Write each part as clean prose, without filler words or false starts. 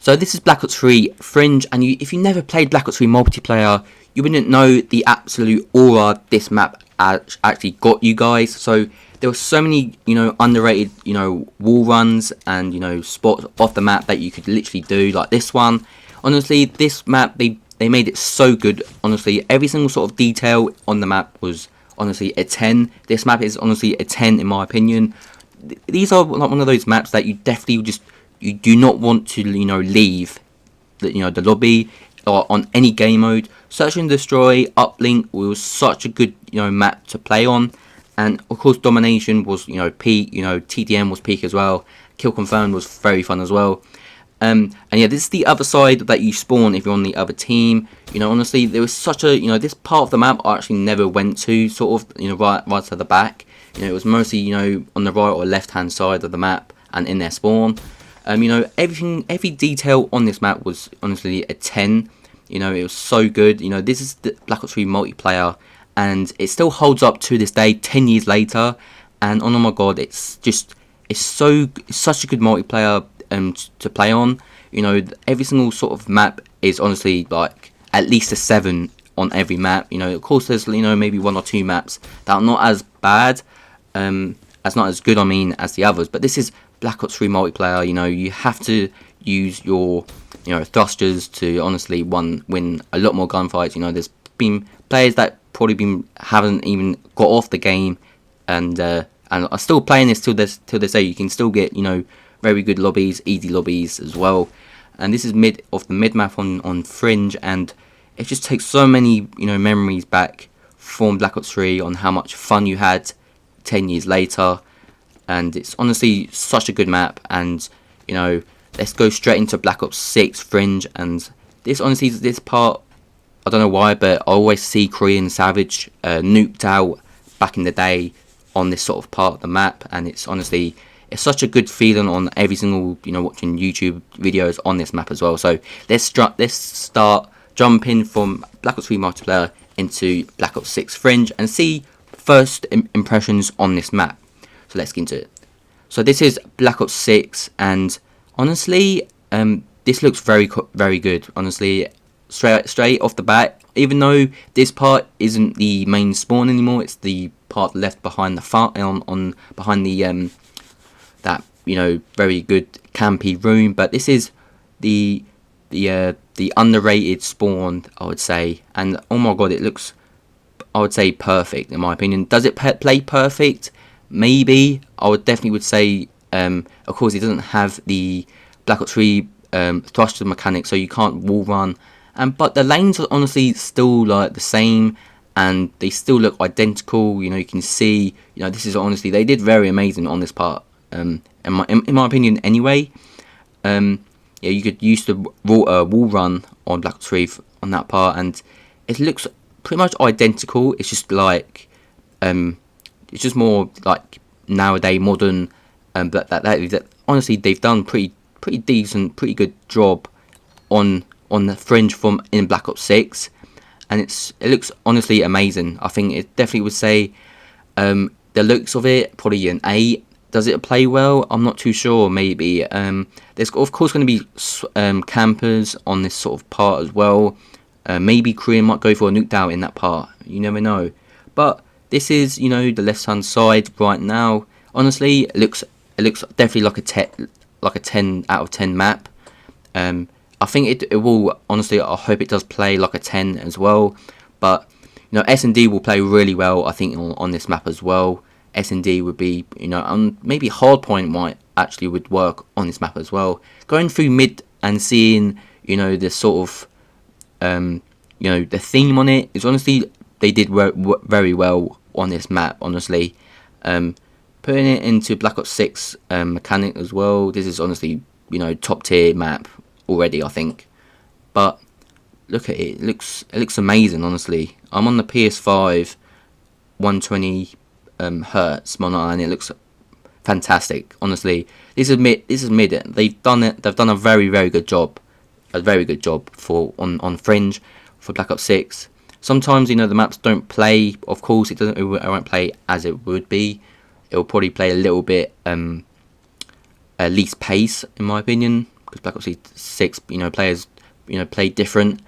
So this is Black Ops 3 Fringe, and if you never played Black Ops 3 multiplayer, you wouldn't know the absolute aura this map actually got you guys. So there were so many, underrated, wall runs and, spots off the map that you could literally do, like this one. Honestly, this map, they made it so good. Honestly, every single sort of detail on the map was honestly a 10. This map is honestly a 10 in my opinion. These are like one of those maps that you definitely you do not want to leave the lobby or on any game mode. Search and Destroy, Uplink was such a good map to play on, and of course Domination was peak. TDM was peak as well. Kill Confirmed was very fun as well. And yeah, this is the other side that you spawn if you're on the other team. Honestly, there was such a this part of the map I actually never went to, sort of right to the back. It was mostly on the right or left hand side of the map and in their spawn. Every detail on this map was honestly a 10. It was so good. This is the Black Ops 3 multiplayer, and it still holds up to this day, 10 years later. And oh my god, it's such a good multiplayer to play on. Every single sort of map is honestly like at least a 7 on every map. Of course there's maybe 1 or 2 maps that are not as bad, not as good, as the others. But this is Black Ops 3 multiplayer. You have to use your thrusters to honestly win a lot more gunfights. There's been players that probably haven't even got off the game and are still playing this till this day. You can still get very good lobbies, easy lobbies as well. And this is mid map on Fringe, and it just takes so many memories back from Black Ops 3 on how much fun you had 10 years later. And it's honestly such a good map. And let's go straight into Black Ops 6 Fringe. And this part, I don't know why, but I always see Korean Savage nuked out back in the day on this sort of part of the map. And it's such a good feeling on every single watching YouTube videos on this map as well. So let's start jumping from Black Ops 3 multiplayer into Black Ops 6 Fringe and see first impressions on this map. So let's get into it. So this is Black Ops 6, and honestly, this looks very good. Honestly, straight off the bat, even though this part isn't the main spawn anymore, it's the part left behind the behind the that very good campy room. But this is the underrated spawn, I would say. And oh my god, it looks, I would say, perfect in my opinion. Does it play perfect? Maybe. I would definitely say, of course, it doesn't have the Black Ops 3 thruster mechanic, so you can't wall run. But the lanes are honestly still like the same, and they still look identical. You can see, this is honestly, they did very amazing on this part. In my opinion, anyway. Yeah, you could use the wall run on Black Ops 3 on that part, and it looks pretty much identical. It's just like, it's just more like nowadays modern. But that honestly, they've done pretty decent, pretty good job on the Fringe in Black Ops 6, and it looks honestly amazing. I think it definitely would say, the looks of it, probably an 8. Does it play well? I'm not too sure. Maybe. There's of course going to be campers on this sort of part as well. Maybe Korean might go for a nuke out in that part. You never know. But this is the left hand side right now. Honestly, it looks definitely like a 10 out of 10 map. I think it will, honestly, I hope it does play like a 10 as well. But S&D will play really well, I think, on this map as well. S&D would be, maybe Hardpoint might actually would work on this map as well. Going through mid and seeing, the sort of, the theme on it is honestly, they did work very well on this map, honestly. Putting it into Black Ops 6 mechanic as well, this is honestly, top tier map already, I think. But look at it, it looks amazing, honestly. I'm on the PS5 120 hertz monitor, and it looks fantastic, honestly. This is mid. They've done a very good job, for on Fringe for Black Ops 6. Sometimes the maps don't play, of course it won't play as it would be. It will probably play a little bit least pace, in my opinion, because Black Ops 6, players, play different.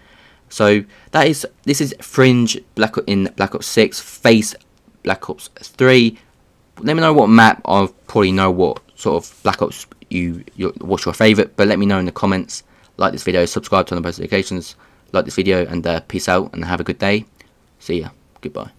So this is Fringe in Black Ops 6, Face Black Ops 3. Let me know what map. I'll probably know what sort of Black Ops what's your favourite, but let me know in the comments. Like this video, subscribe to the post notifications, like this video, and peace out and have a good day. See ya. Goodbye.